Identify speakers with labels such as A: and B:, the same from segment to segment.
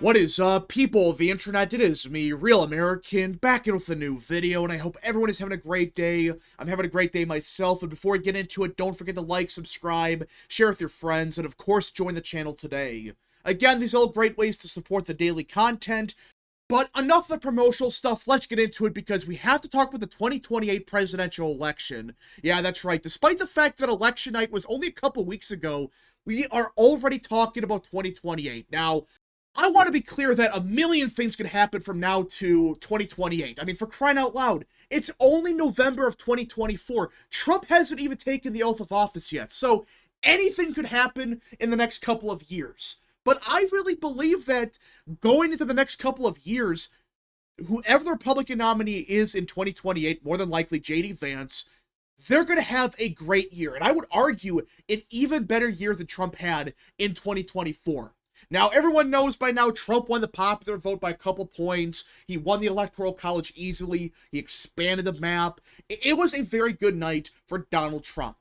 A: What is up, people of the internet? It is me, Real American, back in with a new video, and I hope everyone is having a great day. I'm having a great day myself, and before we get into it, don't forget to like, subscribe, share with your friends, and of course, join the channel today. Again, these are all great ways to support the daily content, but enough of the promotional stuff, let's get into it because we have to talk about the 2028 presidential election. Yeah, that's right, despite the fact that election night was only a couple weeks ago, we are already talking about 2028. Now, I want to be clear that a million things could happen from now to 2028. I mean, for crying out loud, it's only November of 2024. Trump hasn't even taken the oath of office yet, so anything could happen in the next couple of years. But I really believe that going into the next couple of years, whoever the Republican nominee is in 2028, more than likely J.D. Vance, they're going to have a great year. And I would argue an even better year than Trump had in 2024. Now, everyone knows by now Trump won the popular vote by a couple points. He won the Electoral College easily. He expanded the map. It was a very good night for Donald Trump.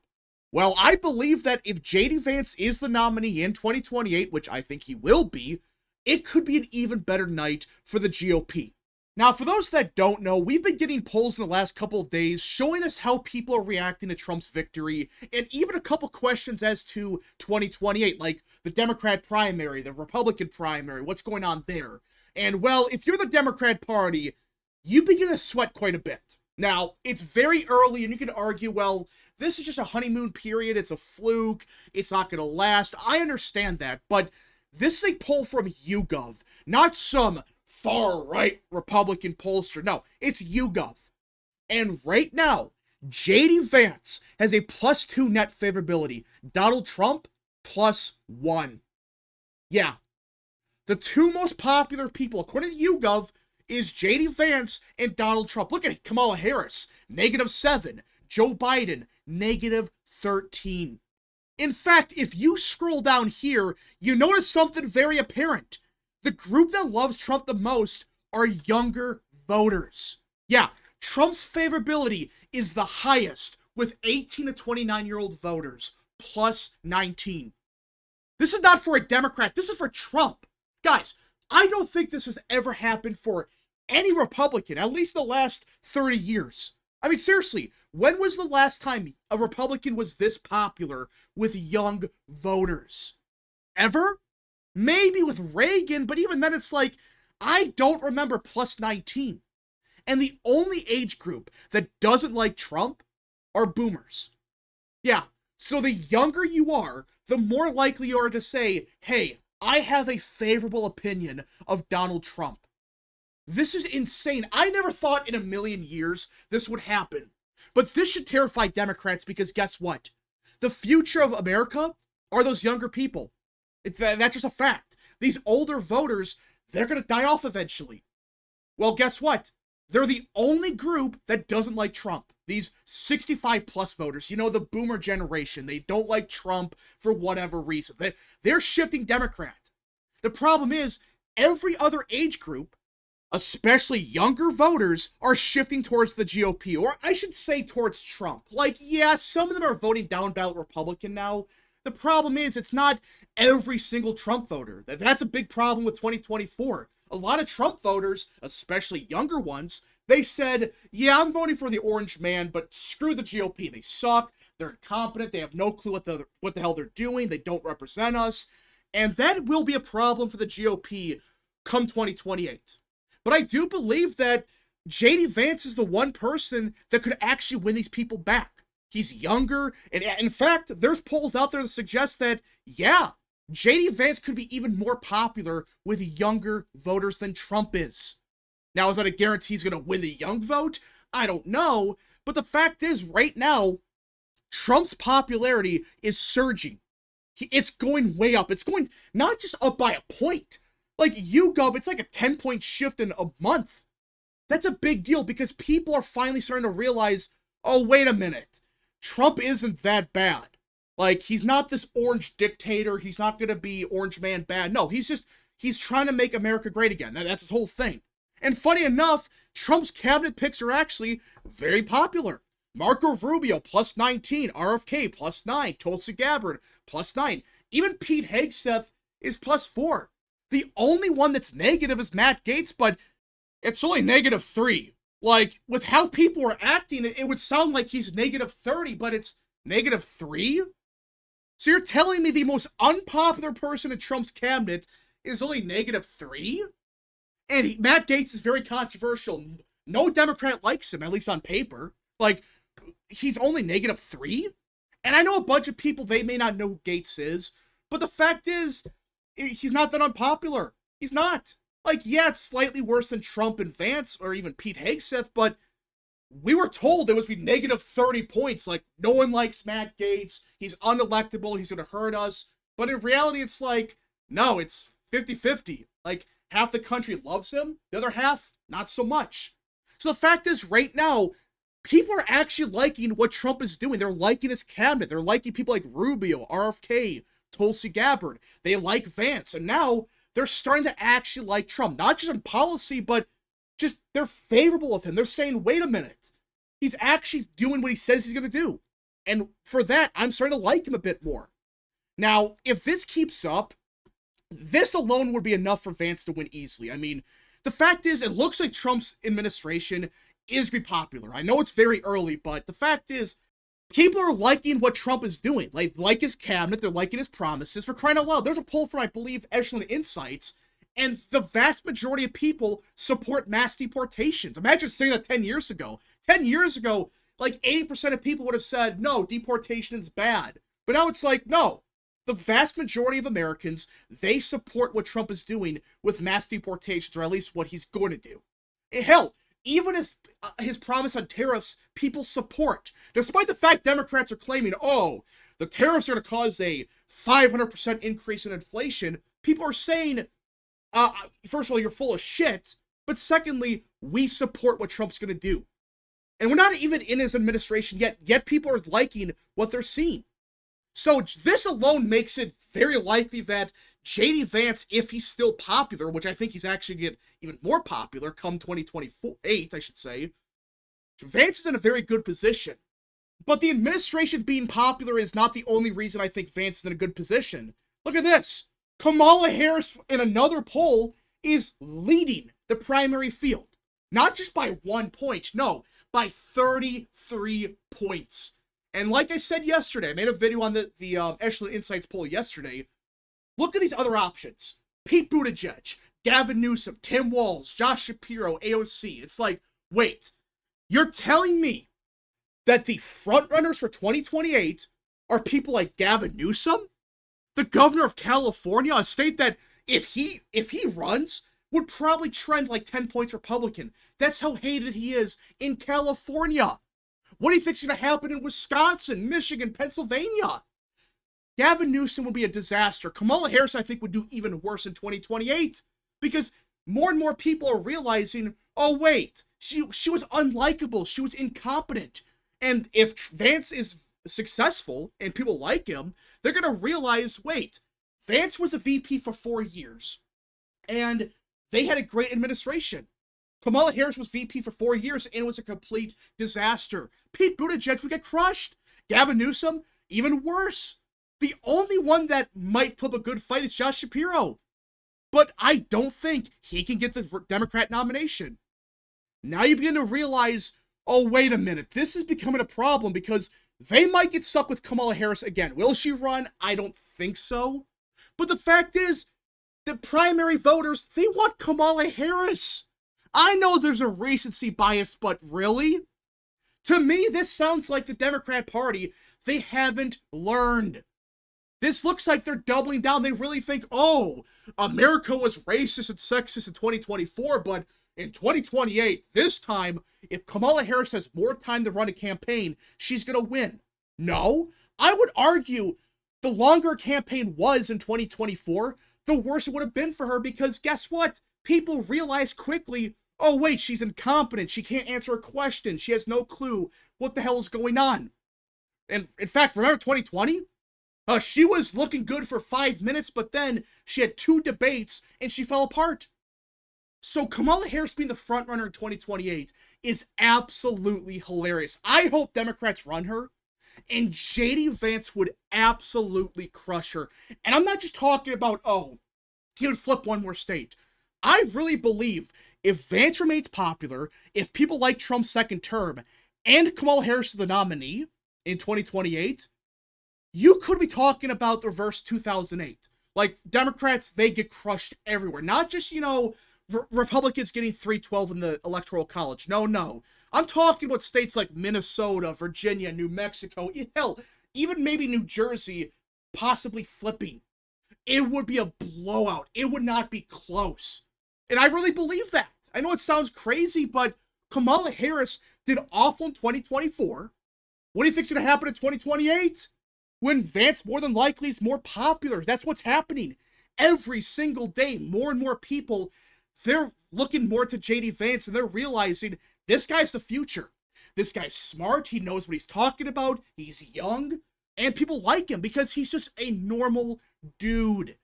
A: Well, I believe that if J.D. Vance is the nominee in 2028, which I think he will be, it could be an even better night for the GOP. Now, for those that don't know, we've been getting polls in the last couple of days showing us how people are reacting to Trump's victory, and even a couple questions as to 2028, like the Democrat primary, the Republican primary, what's going on there. And, well, if you're the Democrat Party, you begin to sweat quite a bit. Now, it's very early, and you can argue, well, this is just a honeymoon period, it's a fluke, it's not going to last. I understand that, but this is a poll from YouGov, not some far-right Republican pollster. No, it's YouGov. And right now, J.D. Vance has a +2 net favorability. Donald Trump, +1. Yeah. The two most popular people, according to YouGov, is J.D. Vance and Donald Trump. Look at it. Kamala Harris, -7. Joe Biden, -13. In fact, if you scroll down here, you notice something very apparent. The group that loves Trump the most are younger voters. Yeah, Trump's favorability is the highest with 18 to 29-year-old voters, +19. This is not for a Democrat, this is for Trump. Guys, I don't think this has ever happened for any Republican, at least the last 30 years. I mean, seriously, when was the last time a Republican was this popular with young voters? Ever? Maybe with Reagan, but even then it's like, I don't remember +19. And the only age group that doesn't like Trump are boomers. Yeah, so the younger you are, the more likely you are to say, hey, I have a favorable opinion of Donald Trump. This is insane. I never thought in a million years this would happen. But this should terrify Democrats because guess what? The future of America are those younger people. That's just a fact. These older voters, they're going to die off eventually. Well, guess what? They're the only group that doesn't like Trump. These 65-plus voters, you know, the boomer generation, they don't like Trump for whatever reason. They're shifting Democrat. The problem is, every other age group, especially younger voters, are shifting towards the GOP, or I should say towards Trump. Like, yeah, some of them are voting down ballot Republican now. The problem is, it's not every single Trump voter. That's a big problem with 2024. A lot of Trump voters, especially younger ones, they said, yeah, I'm voting for the orange man, but screw the GOP. They suck, they're incompetent, they have no clue what the hell they're doing, they don't represent us. And that will be a problem for the GOP come 2028. But I do believe that J.D. Vance is the one person that could actually win these people back. He's younger, and in fact, there's polls out there that suggest that, yeah, J.D. Vance could be even more popular with younger voters than Trump is. Now, is that a guarantee he's going to win the young vote? I don't know, but the fact is, right now, Trump's popularity is surging. It's going way up. It's going not just up by a point. Like YouGov, it's like a 10-point shift in a month. That's a big deal because people are finally starting to realize, oh, wait a minute. Trump isn't that bad. Like, he's not this orange dictator. He's not going to be orange man bad. No, he's trying to make America great again. That's his whole thing. And funny enough, Trump's cabinet picks are actually very popular. Marco Rubio, +19. RFK, +9. Tulsi Gabbard, +9. Even Pete Hegseth is +4. The only one that's negative is Matt Gaetz, but it's only -3. Like, with how people are acting, it would sound like he's -30, but it's -3? So you're telling me the most unpopular person in Trump's cabinet is only -3? And Matt Gaetz is very controversial. No Democrat likes him, at least on paper. Like, he's only -3? And I know a bunch of people, they may not know who Gaetz is, but the fact is, he's not that unpopular. He's not. Like, yeah, it's slightly worse than Trump and Vance, or even Pete Hegseth, but we were told there was be -30 points. Like, no one likes Matt Gaetz. He's unelectable. He's going to hurt us. But in reality, it's like, no, it's 50-50. Like, half the country loves him. The other half, not so much. So the fact is, right now, people are actually liking what Trump is doing. They're liking his cabinet. They're liking people like Rubio, RFK, Tulsi Gabbard. They like Vance. And now they're starting to actually like Trump. Not just in policy, but just they're favorable of him. They're saying, wait a minute. He's actually doing what he says he's going to do. And for that, I'm starting to like him a bit more. Now, if this keeps up, this alone would be enough for Vance to win easily. I mean, the fact is, it looks like Trump's administration is be popular. I know it's very early, but the fact is, people are liking what Trump is doing. Like his cabinet, they're liking his promises. For crying out loud, there's a poll from, I believe, Echelon Insights, and the vast majority of people support mass deportations. Imagine saying that 10 years ago. 10 years ago, like 80% of people would have said, no, deportation is bad. But now it's like, no. The vast majority of Americans, they support what Trump is doing with mass deportations, or at least what he's going to do. Hell, even his promise on tariffs, people support. Despite the fact Democrats are claiming, oh, the tariffs are going to cause a 500% increase in inflation, people are saying, first of all, you're full of shit, but secondly, we support what Trump's going to do. And we're not even in his administration yet people are liking what they're seeing. So this alone makes it very likely that J.D. Vance, if he's still popular, which I think he's actually going to get even more popular come 2028, I should say, Vance is in a very good position. But the administration being popular is not the only reason I think Vance is in a good position. Look at this. Kamala Harris, in another poll, is leading the primary field. Not just by 1 point, no, by 33 points. And like I said yesterday, I made a video on the Echelon Insights poll yesterday. Look at these other options. Pete Buttigieg, Gavin Newsom, Tim Walz, Josh Shapiro, AOC. It's like, wait, you're telling me that the frontrunners for 2028 are people like Gavin Newsom? The governor of California, a state that if he runs, would probably trend like 10 points Republican. That's how hated he is in California. What do you think's going to happen in Wisconsin, Michigan, Pennsylvania? Gavin Newsom would be a disaster. Kamala Harris, I think, would do even worse in 2028 because more and more people are realizing, oh, wait, she was unlikable. She was incompetent. And if Vance is successful and people like him, they're going to realize, wait, Vance was a VP for 4 years and they had a great administration. Kamala Harris was VP for 4 years and it was a complete disaster. Pete Buttigieg would get crushed. Gavin Newsom, even worse. The only one that might put up a good fight is Josh Shapiro. But I don't think he can get the Democrat nomination. Now you begin to realize, oh, wait a minute, this is becoming a problem because they might get stuck with Kamala Harris again. Will she run? I don't think so. But the fact is, the primary voters, they want Kamala Harris. I know there's a recency bias, but really? To me, this sounds like the Democrat Party, they haven't learned. This looks like they're doubling down. They really think, oh, America was racist and sexist in 2024, but in 2028, this time, if Kamala Harris has more time to run a campaign, she's going to win. No, I would argue the longer a campaign was in 2024, the worse it would have been for her because guess what? People realize quickly, oh wait, she's incompetent, she can't answer a question, she has no clue what the hell is going on. And in fact, remember 2020? She was looking good for 5 minutes, but then she had 2 debates and she fell apart. So Kamala Harris being the front runner in 2028 is absolutely hilarious. I hope Democrats run her, and J.D. Vance would absolutely crush her. And I'm not just talking about, oh, he would flip one more state. I really believe if Vance remains popular, if people like Trump's second term, and Kamala Harris is the nominee in 2028, you could be talking about the reverse 2008. Like, Democrats, they get crushed everywhere. Not just, Republicans getting 312 in the Electoral College. No. I'm talking about states like Minnesota, Virginia, New Mexico, hell, even maybe New Jersey, possibly flipping. It would be a blowout. It would not be close. And I really believe that. I know it sounds crazy, but Kamala Harris did awful in 2024. What do you think's going to happen in 2028? When Vance more than likely is more popular. That's what's happening. Every single day, more and more people, they're looking more to J.D. Vance, and they're realizing this guy's the future. This guy's smart. He knows what he's talking about. He's young. And people like him because he's just a normal dude.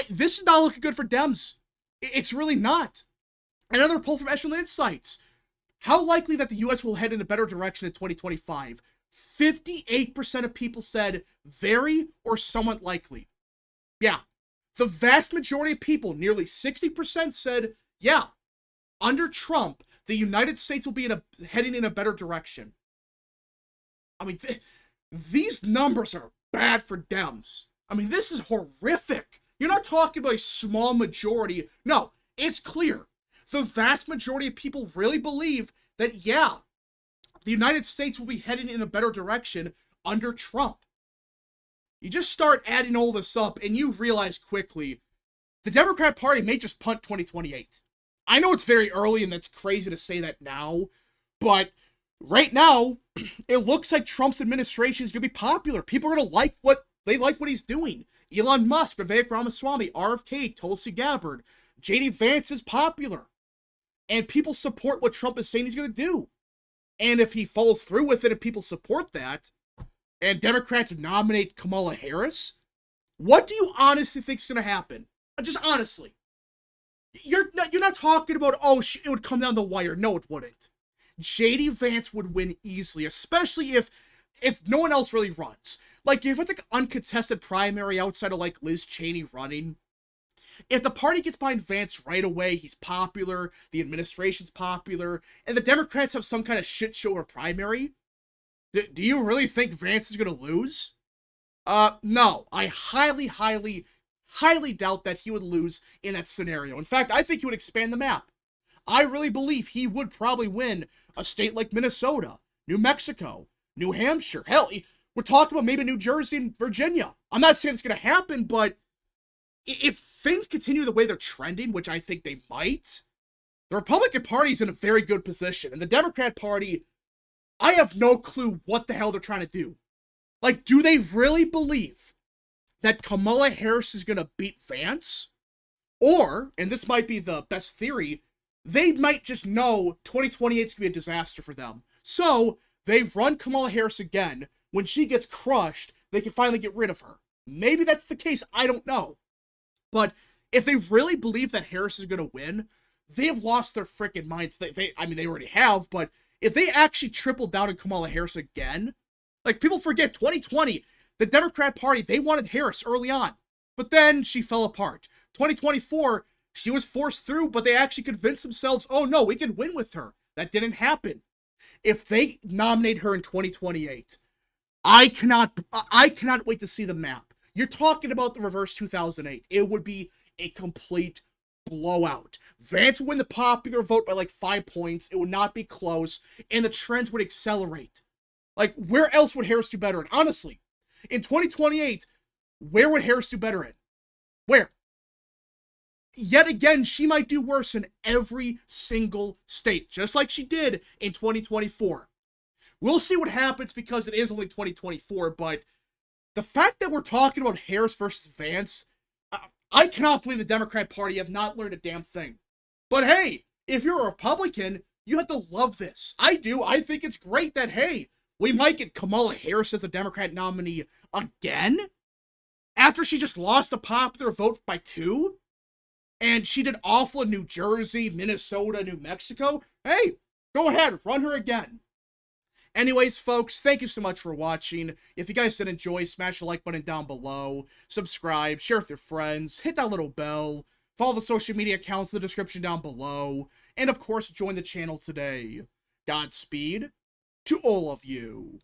A: This is not looking good for Dems. It's really not. Another poll from Echelon Insights. How likely that the U.S. will head in a better direction in 2025? 58% of people said very or somewhat likely. Yeah. The vast majority of people, nearly 60%, said, yeah, under Trump, the United States will be heading in a better direction. I mean, these numbers are bad for Dems. I mean, this is horrific. You're not talking about a small majority. No, it's clear. The vast majority of people really believe that, yeah, the United States will be heading in a better direction under Trump. You just start adding all this up and you realize quickly the Democrat Party may just punt 2028. I know it's very early and that's crazy to say that now, but right now, it looks like Trump's administration is going to be popular. People are going to like what he's doing. Elon Musk, Vivek Ramaswamy, RFK, Tulsi Gabbard, J.D. Vance is popular. And people support what Trump is saying he's going to do. And if he follows through with it and people support that, and Democrats nominate Kamala Harris, what do you honestly think is going to happen? Just honestly. You're not talking about, it would come down the wire. No, it wouldn't. J.D. Vance would win easily, especially if no one else really runs. Like, if it's like an uncontested primary outside of, like, Liz Cheney running, if the party gets behind Vance right away, he's popular, the administration's popular, and the Democrats have some kind of shit show or primary, do you really think Vance is going to lose? No. I highly, highly, highly doubt that he would lose in that scenario. In fact, I think he would expand the map. I really believe he would probably win a state like Minnesota, New Mexico, New Hampshire. Hell, we're talking about maybe New Jersey and Virginia. I'm not saying it's going to happen, but if things continue the way they're trending, which I think they might, the Republican Party's in a very good position. And the Democrat Party, I have no clue what the hell they're trying to do. Like, do they really believe that Kamala Harris is going to beat Vance? Or, and this might be the best theory, they might just know 2028 is going to be a disaster for them. So, they run Kamala Harris again. When she gets crushed, they can finally get rid of her. Maybe that's the case. I don't know. But if they really believe that Harris is going to win, they have lost their freaking minds. They already have, but if they actually triple down on Kamala Harris again, like, people forget 2020, the Democrat Party, they wanted Harris early on, but then she fell apart. 2024, she was forced through, but they actually convinced themselves, oh no, we can win with her. That didn't happen. If they nominate her in 2028, I cannot wait to see the map. You're talking about the reverse 2008. It would be a complete blowout. Vance would win the popular vote by like 5 points. It would not be close, and the trends would accelerate. Like, where else would Harris do better in? Honestly, in 2028, where would Harris do better in? Where? Yet again, she might do worse in every single state, just like she did in 2024. We'll see what happens because it is only 2024, but the fact that we're talking about Harris versus Vance, I cannot believe the Democrat Party have not learned a damn thing. But hey, if you're a Republican, you have to love this. I do. I think it's great that, hey, we might get Kamala Harris as a Democrat nominee again after she just lost the popular vote by 2. And she did awful in New Jersey, Minnesota, New Mexico. Hey, go ahead, run her again. Anyways, folks, thank you so much for watching. If you guys did enjoy, smash the like button down below, subscribe, share with your friends, hit that little bell, follow the social media accounts in the description down below, and of course, join the channel today. Godspeed to all of you.